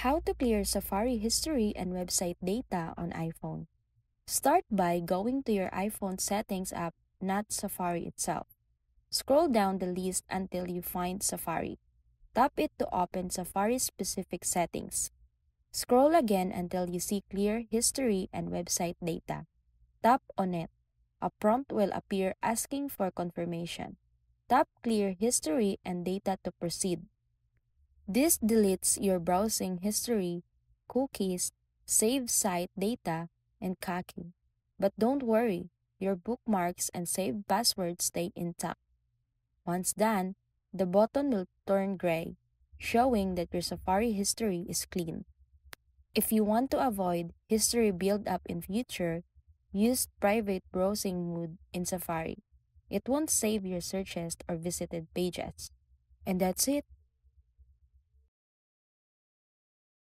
How to clear Safari history and website data on iPhone. Start by going to your iPhone settings app, not Safari itself. Scroll down the list until you find Safari. Tap it to open Safari-specific settings. Scroll again until you see Clear History and Website Data. Tap on it. A prompt will appear asking for confirmation. Tap Clear History and Data to proceed. This deletes your browsing history, cookies, saved site data, and cache. But don't worry, your bookmarks and saved passwords stay intact. Once done, the button will turn gray, showing that your Safari history is clean. If you want to avoid history build-up in future, use private browsing mode in Safari. It won't save your searches or visited pages. And that's it.